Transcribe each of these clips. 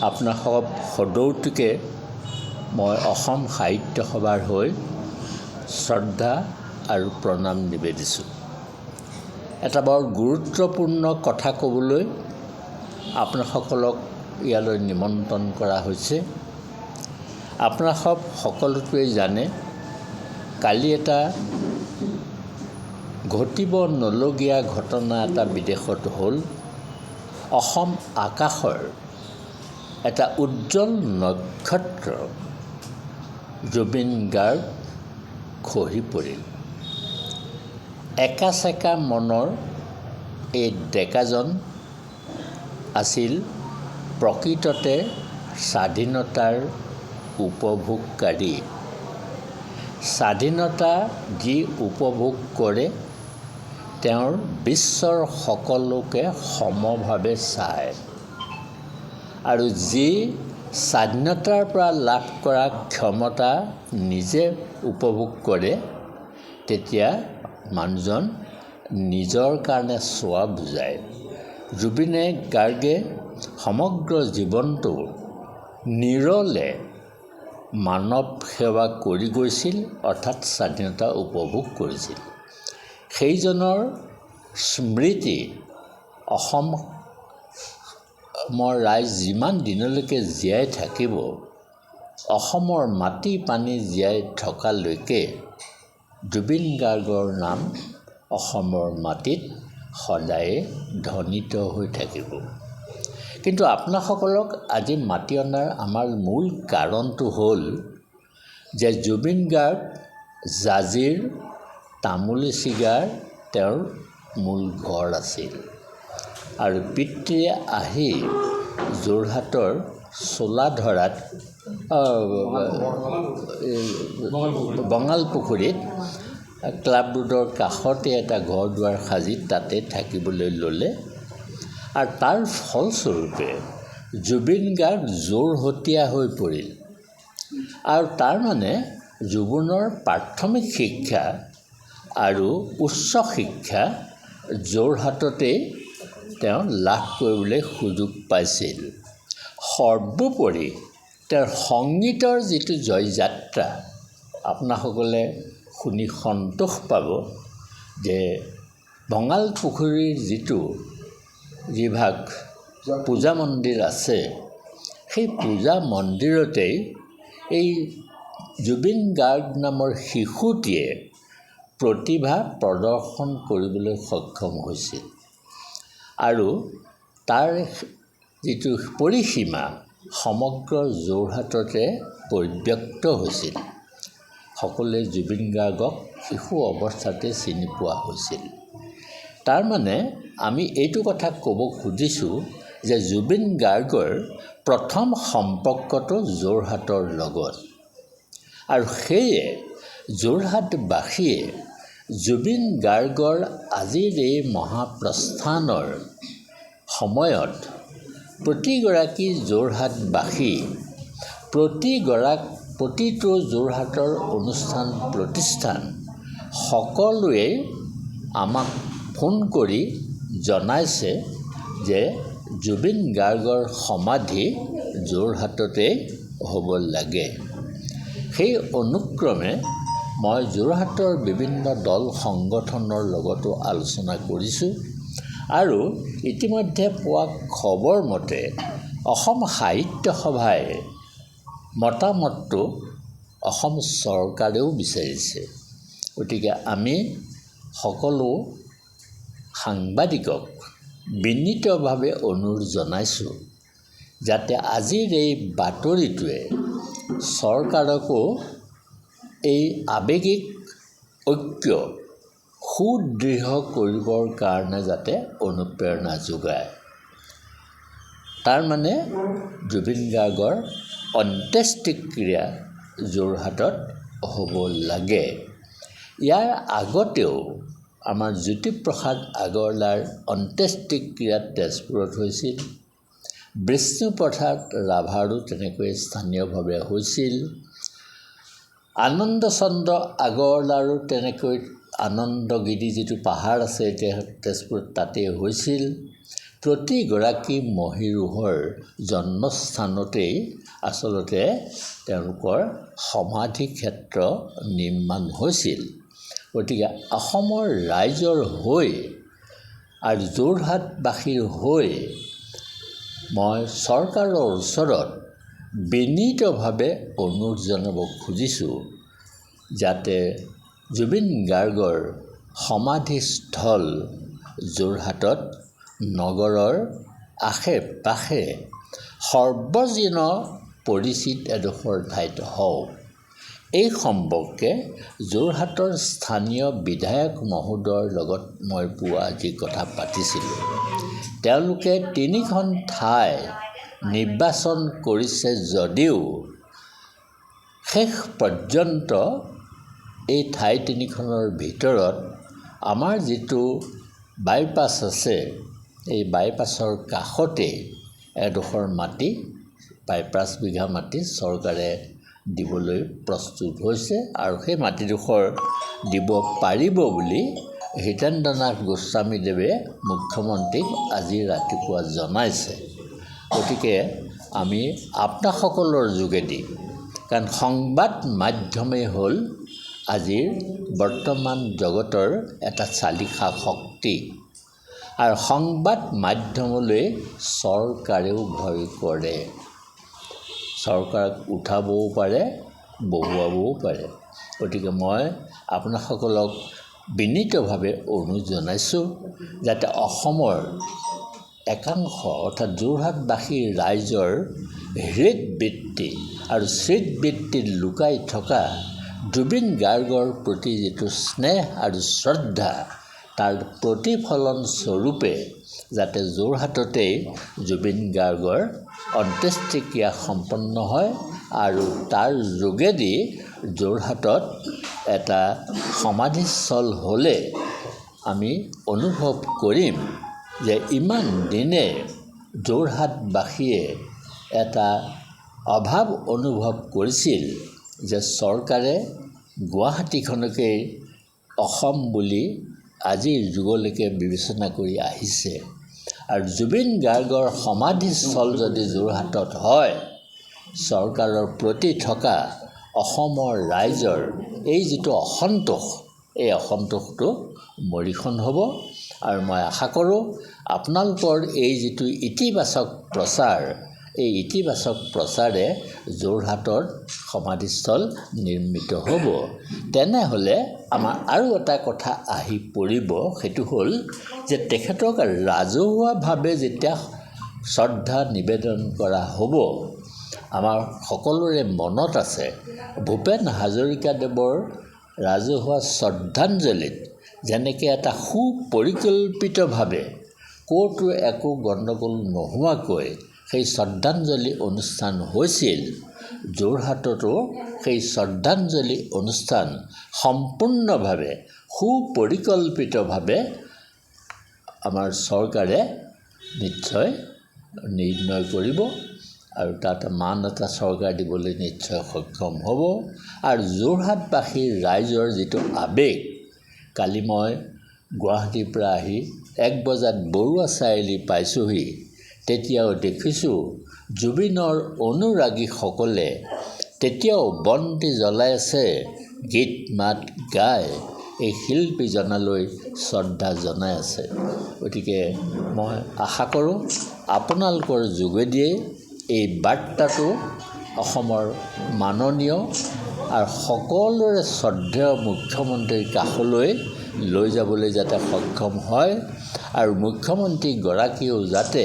আপোনাসৱ সদৌতিকে মই অসম সাহিত্য সভাৰ হৈ শ্ৰদ্ধা আৰু প্ৰণাম নিবেদিছোঁ। এটা বৰ গুৰুত্বপূৰ্ণ কথা ক'বলৈ আপোনাসকলক ইয়ালৈ নিমন্ত্ৰণ কৰা হৈছে। আপোনাসৱ সকলোটোৱে জানে, কালি এটা ঘটিব নলগীয়া ঘটনা এটা বিদেশত হ'ল। অসম আকাশৰ এটা উজ্জ্বল নক্ষত্ৰ জুবিন গাৰ্গ খহি পৰিল। একা-চেকা মনৰ এই ডেকাজন আছিল প্ৰকৃততে স্বাধীনতাৰ উপভোগকাৰী। স্বাধীনতা যি উপভোগ কৰে তেওঁৰ বিশ্বৰ সকলোকে সমভাৱে চায়, আৰু যি স্বাধীনতাৰ পৰা লাভ কৰা ক্ষমতা নিজে উপভোগ কৰে, তেতিয়া মানুহজন নিজৰ কাৰণে চোৱা বুজায়। জুবিনে গাৰ্গে সমগ্ৰ জীৱনটো নিৰলে মানৱ সেৱা কৰি গৈছিল, অৰ্থাৎ স্বাধীনতা উপভোগ কৰিছিল। সেইজনৰ স্মৃতি অসমৰ ৰাইজ যিমান দিনলৈকে জীয়াই থাকিব, অসমৰ মাটি পানী জীয়াই থকালৈকে জুবিন গাৰ্গৰ নাম অসমৰ মাটিত সদায়ে ধ্বনিত হৈ থাকিব। কিন্তু আপোনাসকলক আজি মাতি অনাৰ আমাৰ মূল কাৰণটো হ'ল যে জুবিন গাৰ্গ জাঁজীৰ তামুলীচিগাৰ তেওঁৰ মূল ঘৰ আছিল, আৰু পিতৃয়ে আহি যোৰহাটৰ চোলাধৰাত বঙালপুখুৰীত ক্লাব ৰোডৰ কাষতে এটা ঘৰ দুৱাৰ সাজি তাতে থাকিবলৈ ল'লে, আৰু তাৰ ফলস্বৰূপে জুবিন গাৰ্গ যোৰহতীয়া হৈ পৰিল। আৰু তাৰমানে জুবিনৰ প্ৰাথমিক শিক্ষা আৰু উচ্চ শিক্ষা যোৰহাটতেই তেওঁ লাভ কৰিবলৈ সুযোগ পাইছিল। সৰ্বোপৰি তেওঁৰ সংগীতৰ যিটো জয়যাত্ৰা, আপোনাসকলে শুনি সন্তোষ পাব যে বঙালপুখুৰীৰ যিভাগ পূজা মন্দিৰ আছে, সেই পূজা মন্দিৰতেই এই জুবিন গাৰ্গ নামৰ শিশুটিয়ে প্ৰতিভা প্ৰদৰ্শন কৰিবলৈ সক্ষম হৈছিল, আৰু তাৰ যিটো পৰিসীমা সমগ্ৰ যোৰহাটতে পৰিব্যক্ত হৈছিল। সকলোৱে জুবিন গাৰ্গক শিশু অৱস্থাতে চিনি পোৱা হৈছিল। তাৰমানে আমি এইটো কথা ক'ব খুজিছোঁ যে জুবিন গাৰ্গৰ প্ৰথম সম্পৰ্কটো যোৰহাটৰ লগত, আৰু সেয়ে যোৰহাটবাসীয়ে জুবিন গাৰ্গৰ আজিৰ এই মহাপ্ৰস্থানৰ সময়ত প্ৰতিগৰাকী যোৰহাটবাসী, প্ৰতিটো যোৰহাটৰ অনুষ্ঠান প্ৰতিষ্ঠান সকলোৱে আমাক ফোন কৰি জনাইছে যে জুবিন গাৰ্গৰ সমাধি যোৰহাটতে হ'ব লাগে। সেই অনুক্ৰমে মই যোৰহাটৰ বিভিন্ন দল সংগঠনৰ লগতো আলোচনা কৰিছোঁ, আৰু ইতিমধ্যে পোৱা খবৰ মতে অসম সাহিত্য সভাই মতামতটো অসম চৰকাৰেও বিচাৰিছে। গতিকে আমি সকলো সাংবাদিকক বিনীতভাৱে অনুৰোধ জনাইছোঁ যাতে আজিৰ এই বাতৰিটোৱে চৰকাৰকো এই আৱেগিক ঐক্য সুদৃঢ় কৰিবৰ কাৰণে যাতে অনুপ্ৰেৰণা যোগায়। তাৰমানে জুবিন গাৰ্গৰ অন্ত্যেষ্টিক্ৰিয়া যোৰহাটত হ'ব লাগে। ইয়াৰ আগতেও আমাৰ জ্যোতিপ্ৰসাদ আগৰৱালাৰ অন্ত্যেষ্টিক্ৰিয়া তেজপুৰত হৈছিল, বিষ্ণুপ্ৰসাদ ৰাভাৰো তেনেকৈ স্থানীয়ভাৱে হৈছিল, আনন্দচন্দ্ৰ আগৰৱালাৰো তেনেকৈ আনন্দগিৰি যিটো পাহাৰ আছে এতিয়া তেজপুৰত তাতে হৈছিল, প্ৰতিগৰাকী মহীৰূহৰ জন্মস্থানতেই আচলতে তেওঁলোকৰ সমাধি ক্ষেত্ৰ নিৰ্মাণ হৈছিল। গতিকে অসমৰ ৰাইজৰ হৈ আৰু যোৰহাটবাসীৰ হৈ মই চৰকাৰৰ ওচৰত বিনীতভাৱে অনুৰোধ জনাব খুজিছোঁ যাতে জুবিন গাৰ্গৰ সমাধিস্থল যোৰহাটত নগৰৰ আশে পাশে সৰ্বজন পৰিচিত এডোখৰ ঠাইত হওক। এই সম্পৰ্কে যোৰহাটৰ স্থানীয় বিধায়ক মহোদয়ৰ লগত মই পুৱা আজি কথা পাতিছিলোঁ। তেওঁলোকে 3খন ঠাই নিৰ্বাচন কৰিছে যদিও শেষ পৰ্যন্ত এই ঠাই 3খনৰ ভিতৰত আমাৰ যিটো বাইপাছ আছে, এই বাইপাছৰ কাষতে এডোখৰ মাটি প্ৰায় 5 বিঘা মাটি চৰকাৰে দিবলৈ প্ৰস্তুত হৈছে আৰু সেই মাটিডোখৰ দিব পাৰিব বুলি হিতেন্দ্ৰনাথ গোস্বামীদেৱে মুখ্যমন্ত্ৰীক আজি ৰাতিপুৱা জনাইছে। গতিকে আমি আপোনাসকলৰ যোগেদি, কাৰণ সংবাদ মাধ্যমেই হ'ল আজিৰ বৰ্তমান জগতৰ এটা চালিকা শক্তি আৰু সংবাদ মাধ্যমলৈ চৰকাৰেও ভয় কৰে। চৰকাৰক উঠাবও পাৰে, বহুৱাবও পাৰে। গতিকে মই আপোনাসকলক বিনীতভাৱে অনুৰোধ জনাইছোঁ যাতে অসমৰ একাংশ অৰ্থাৎ যোৰহাটবাসীৰ ৰাইজৰ হৃদবৃত্তি আৰু স্মৃতিবৃত্তিত লুকাই থকা জুবিন গাৰ্গৰ প্ৰতি যিটো স্নেহ আৰু শ্ৰদ্ধা, তাৰ প্ৰতিফলন স্বৰূপে যাতে যোৰহাটতেই জুবিন গাৰ্গৰ অন্ত্যেষ্টিক্ৰিয়া সম্পন্ন হয় আৰু তাৰ যোগেদি যোৰহাটত এটা সমাধিস্থল হ'লে আমি অনুভৱ কৰিম যে ইমান দিনে যোৰহাটবাসীয়ে এটা অভাৱ অনুভৱ কৰিছিল যে চৰকাৰে গুৱাহাটীখনকেই অসম বুলি আজিৰ যুগলৈকে বিবেচনা কৰি আহিছে আৰু জুবিন গাৰ্গৰ সমাধিস্থল যদি যোৰহাটত হয়, চৰকাৰৰ প্ৰতি থকা অসমৰ ৰাইজৰ এই যিটো অসন্তোষ, এই অসন্তোষটো মৰিখন হ'ব। আৰু মই আশা কৰোঁ আপোনালোকৰ এই যিটো ইতিবাচক প্ৰচাৰ, এই ইতিবাচক প্ৰচাৰে যোৰহাটৰ সমাধিস্থল নিৰ্মিত হ'ব। তেনেহ'লে আমাৰ আৰু এটা কথা আহি পৰিব, সেইটো হ'ল যে তেখেতক ৰাজহুৱাভাৱে যেতিয়া শ্ৰদ্ধা নিবেদন কৰা হ'ব, আমাৰ সকলোৰে মনত আছে ভূপেন হাজৰিকাদেৱৰ ৰাজহুৱা শ্ৰদ্ধাঞ্জলিত যেনেকৈ এটা সুপৰিকল্পিতভাৱে ক'তো একো গণ্ডগোল নোহোৱাকৈ সেই শ্ৰদ্ধাঞ্জলি অনুষ্ঠান হৈছিল, যোৰহাটতো সেই শ্ৰদ্ধাঞ্জলি অনুষ্ঠান সম্পূৰ্ণভাৱে সুপৰিকল্পিতভাৱে আমাৰ চৰকাৰে নিশ্চয় নিৰ্ণয় কৰিব আৰু তাত মান এটা চৰকাৰ দিবলৈ নিশ্চয় সক্ষম হ'ব। আৰু যোৰহাটবাসীৰ ৰাইজৰ যিটো আৱেগ, কালি মই গুৱাহাটীৰ পৰা আহি 1 বজাত বৰুৱা চাৰিআলি পাইছোঁহি, তেতিয়াও দেখিছোঁ জুবিনৰ অনুৰাগীসকলে তেতিয়াও বন্তি জ্বলাই আছে, গীত মাত গাই এই শিল্পীজনলৈ শ্ৰদ্ধা জনাই আছে। গতিকে মই আশা কৰোঁ আপোনালোকৰ যোগেদিয়ে এই বাৰ্তাটো অসমৰ মাননীয় আৰু সকলোৰে শ্ৰদ্ধেয় মুখ্যমন্ত্ৰীৰ কাষলৈ লৈ যাবলৈ যাতে সক্ষম হয় আৰু মুখ্যমন্ত্ৰীগৰাকীয়েও যাতে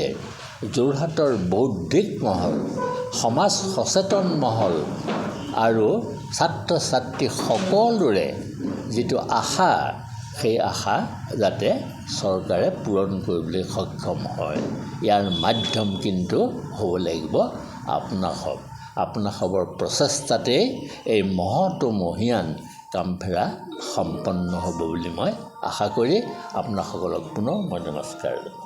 যোৰহাটৰ বৌদ্ধিক মহল, সমাজ সচেতন মহল আৰু ছাত্ৰ ছাত্ৰী সকলোৰে যিটো আশা, সেই আশা যাতে চৰকাৰে পূৰণ কৰিবলৈ সক্ষম হয়। ইয়াৰ মাধ্যম কিন্তু হ'ব লাগিব আপোনাসৱৰ প্ৰচেষ্টাতেই এই মহীয়ান কামফেৰা সম্পন্ন হ'ব বুলি মই আশা কৰি আপোনাসকলক পুনৰ মই নমস্কাৰ জনাওঁ।